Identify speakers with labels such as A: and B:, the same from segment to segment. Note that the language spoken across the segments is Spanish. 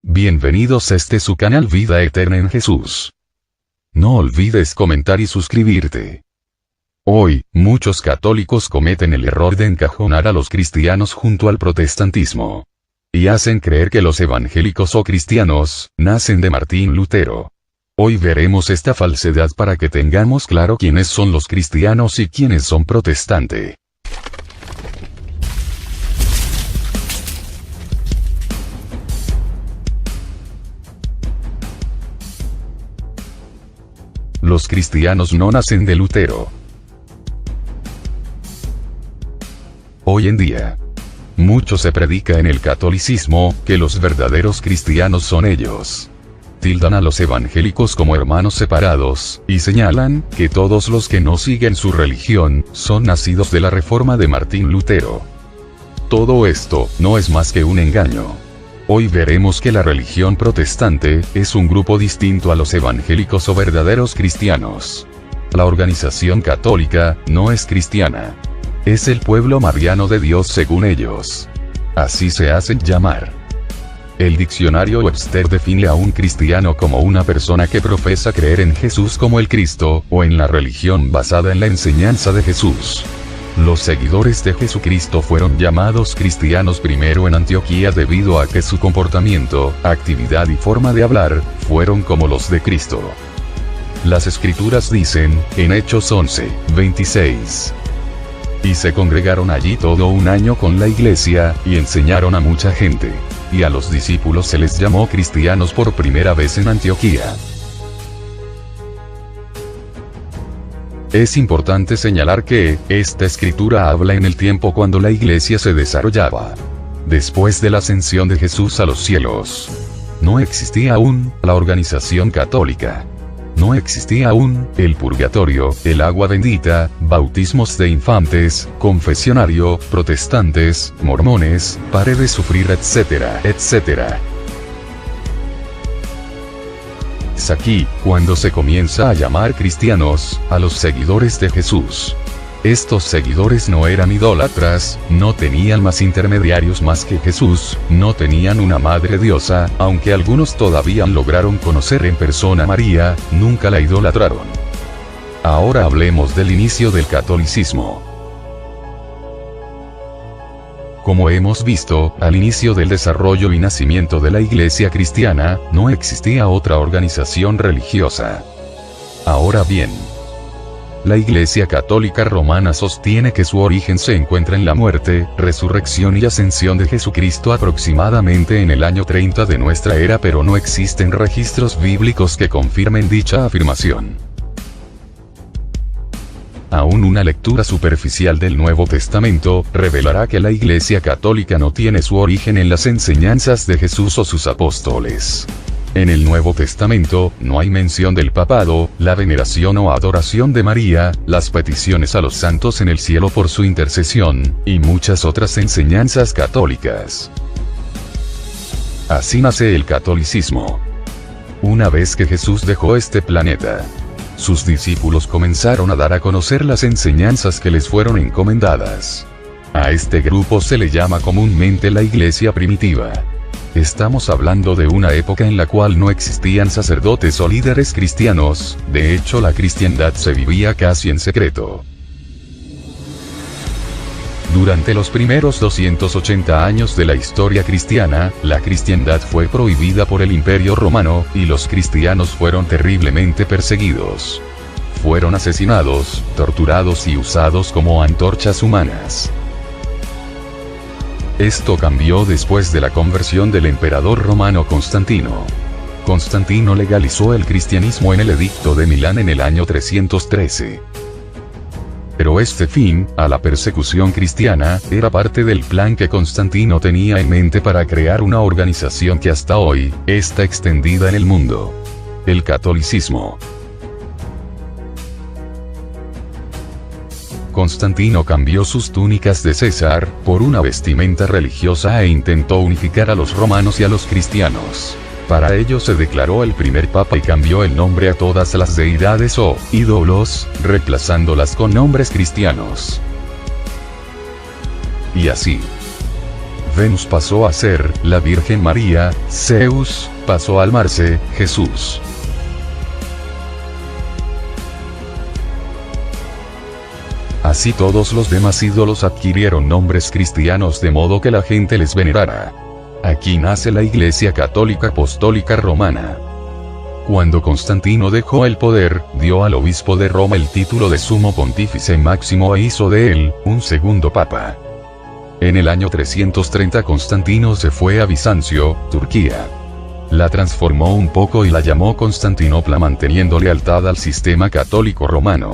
A: Bienvenidos a su canal Vida Eterna en Jesús. No olvides comentar y suscribirte. Hoy, muchos católicos cometen el error de encajonar a los cristianos junto al protestantismo. Y hacen creer que los evangélicos o cristianos, nacen de Martín Lutero. Hoy veremos esta falsedad para que tengamos claro quiénes son los cristianos y quiénes son protestantes. Los cristianos no nacen de Lutero. Hoy en día, mucho se predica en el catolicismo, que los verdaderos cristianos son ellos. Tildan a los evangélicos como hermanos separados, y señalan, que todos los que no siguen su religión, son nacidos de la reforma de Martín Lutero. Todo esto, no es más que un engaño. Hoy veremos que la religión protestante, es un grupo distinto a los evangélicos o verdaderos cristianos. La organización católica, no es cristiana. Es el pueblo mariano de Dios según ellos. Así se hacen llamar. El diccionario Webster define a un cristiano como una persona que profesa creer en Jesús como el Cristo, o en la religión basada en la enseñanza de Jesús. Los seguidores de Jesucristo fueron llamados cristianos primero en Antioquía debido a que su comportamiento, actividad y forma de hablar, fueron como los de Cristo. Las escrituras dicen, en Hechos 11:26. Y se congregaron allí todo un año con la iglesia, y enseñaron a mucha gente. Y a los discípulos se les llamó cristianos por primera vez en Antioquía. Es importante señalar que, esta escritura habla en el tiempo cuando la iglesia se desarrollaba. Después de la ascensión de Jesús a los cielos. No existía aún, la organización católica. No existía aún, el purgatorio, el agua bendita, bautismos de infantes, confesionario, protestantes, mormones, pare de sufrir etcétera, etcétera. Es aquí, cuando se comienza a llamar cristianos, a los seguidores de Jesús. Estos seguidores no eran idólatras, no tenían más intermediarios más que Jesús, no tenían una madre diosa, aunque algunos todavía lograron conocer en persona a María, nunca la idolatraron. Ahora hablemos del inicio del catolicismo. Como hemos visto, al inicio del desarrollo y nacimiento de la Iglesia cristiana, no existía otra organización religiosa. Ahora bien, la Iglesia Católica Romana sostiene que su origen se encuentra en la muerte, resurrección y ascensión de Jesucristo aproximadamente en el año 30 de nuestra era, pero no existen registros bíblicos que confirmen dicha afirmación. Aún una lectura superficial del Nuevo Testamento, revelará que la Iglesia Católica no tiene su origen en las enseñanzas de Jesús o sus apóstoles. En el Nuevo Testamento, no hay mención del papado, la veneración o adoración de María, las peticiones a los santos en el cielo por su intercesión, y muchas otras enseñanzas católicas. Así nace el catolicismo. Una vez que Jesús dejó este planeta, sus discípulos comenzaron a dar a conocer las enseñanzas que les fueron encomendadas. A este grupo se le llama comúnmente la Iglesia primitiva. Estamos hablando de una época en la cual no existían sacerdotes o líderes cristianos, de hecho la cristiandad se vivía casi en secreto. Durante los primeros 280 años de la historia cristiana, la cristiandad fue prohibida por el Imperio Romano, y los cristianos fueron terriblemente perseguidos. Fueron asesinados, torturados y usados como antorchas humanas. Esto cambió después de la conversión del emperador romano Constantino. Constantino legalizó el cristianismo en el Edicto de Milán en el año 313. Pero este fin, a la persecución cristiana, era parte del plan que Constantino tenía en mente para crear una organización que hasta hoy, está extendida en el mundo. El catolicismo. Constantino cambió sus túnicas de César, por una vestimenta religiosa e intentó unificar a los romanos y a los cristianos. Para ello se declaró el primer papa y cambió el nombre a todas las deidades o ídolos, reemplazándolas con nombres cristianos. Y así, Venus pasó a ser la Virgen María, Zeus pasó a llamarse Jesús. Así todos los demás ídolos adquirieron nombres cristianos de modo que la gente les venerara. Aquí nace la Iglesia Católica Apostólica Romana. Cuando Constantino dejó el poder, dio al obispo de Roma el título de sumo pontífice máximo e hizo de él un segundo papa. En el año 330 Constantino se fue a Bizancio, Turquía. La transformó un poco y la llamó Constantinopla, manteniendo lealtad al sistema católico romano.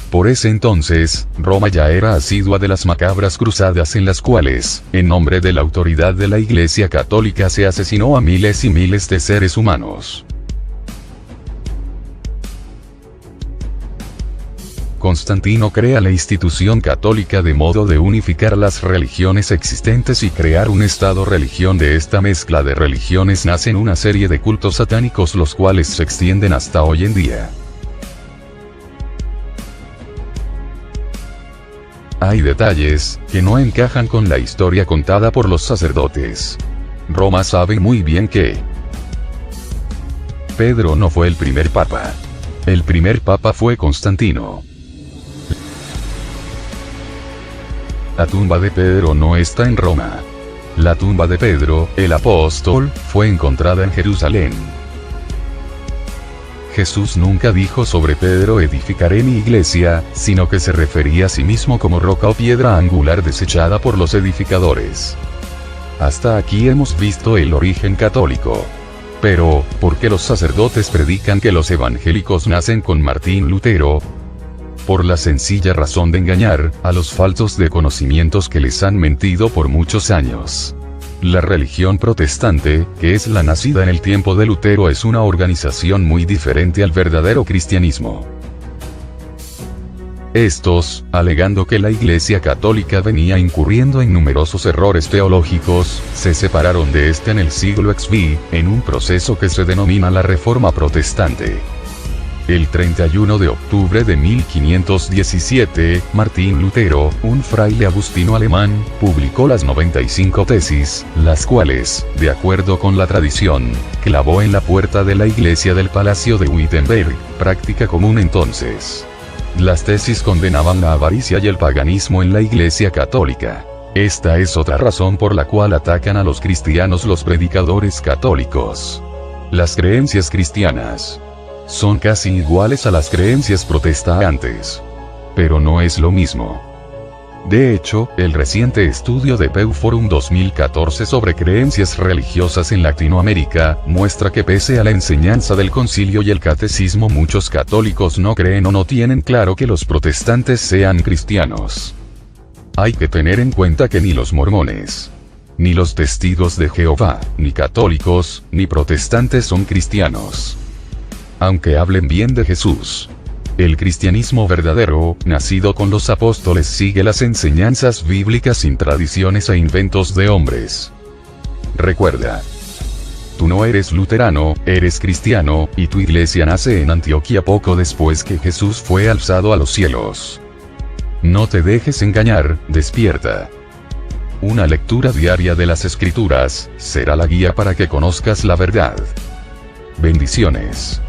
A: Por ese entonces, Roma ya era asidua de las macabras cruzadas en las cuales, en nombre de la autoridad de la Iglesia Católica, se asesinó a miles y miles de seres humanos. Constantino crea la institución católica de modo de unificar las religiones existentes y crear un estado-religión. De esta mezcla de religiones nacen una serie de cultos satánicos los cuales se extienden hasta hoy en día. Hay detalles que no encajan con la historia contada por los sacerdotes. Roma sabe muy bien que Pedro no fue el primer papa. El primer papa fue Constantino. La tumba de Pedro no está en Roma. La tumba de Pedro, el apóstol, fue encontrada en Jerusalén. Jesús nunca dijo sobre Pedro edificaré mi iglesia, sino que se refería a sí mismo como roca o piedra angular desechada por los edificadores. Hasta aquí hemos visto el origen católico. Pero, ¿por qué los sacerdotes predican que los evangélicos nacen con Martín Lutero? Por la sencilla razón de engañar a los faltos de conocimientos que les han mentido por muchos años. La religión protestante, que es la nacida en el tiempo de Lutero, es una organización muy diferente al verdadero cristianismo. Estos, alegando que la Iglesia Católica venía incurriendo en numerosos errores teológicos, se separaron de este en el siglo XVI, en un proceso que se denomina la Reforma Protestante. El 31 de octubre de 1517, Martín Lutero, un fraile agustino alemán, publicó las 95 tesis, las cuales, de acuerdo con la tradición, clavó en la puerta de la iglesia del Palacio de Wittenberg, práctica común entonces. Las tesis condenaban la avaricia y el paganismo en la Iglesia Católica. Esta es otra razón por la cual atacan a los cristianos los predicadores católicos. Las creencias cristianas son casi iguales a las creencias protestantes. Pero no es lo mismo. De hecho, el reciente estudio de Pew Forum 2014 sobre creencias religiosas en Latinoamérica, muestra que pese a la enseñanza del concilio y el catecismo, muchos católicos no creen o no tienen claro que los protestantes sean cristianos. Hay que tener en cuenta que ni los mormones, ni los testigos de Jehová, ni católicos, ni protestantes son cristianos. Aunque hablen bien de Jesús. El cristianismo verdadero, nacido con los apóstoles, sigue las enseñanzas bíblicas sin tradiciones e inventos de hombres. Recuerda, tú no eres luterano, eres cristiano, y tu iglesia nace en Antioquía poco después que Jesús fue alzado a los cielos. No te dejes engañar, despierta. Una lectura diaria de las Escrituras será la guía para que conozcas la verdad. Bendiciones.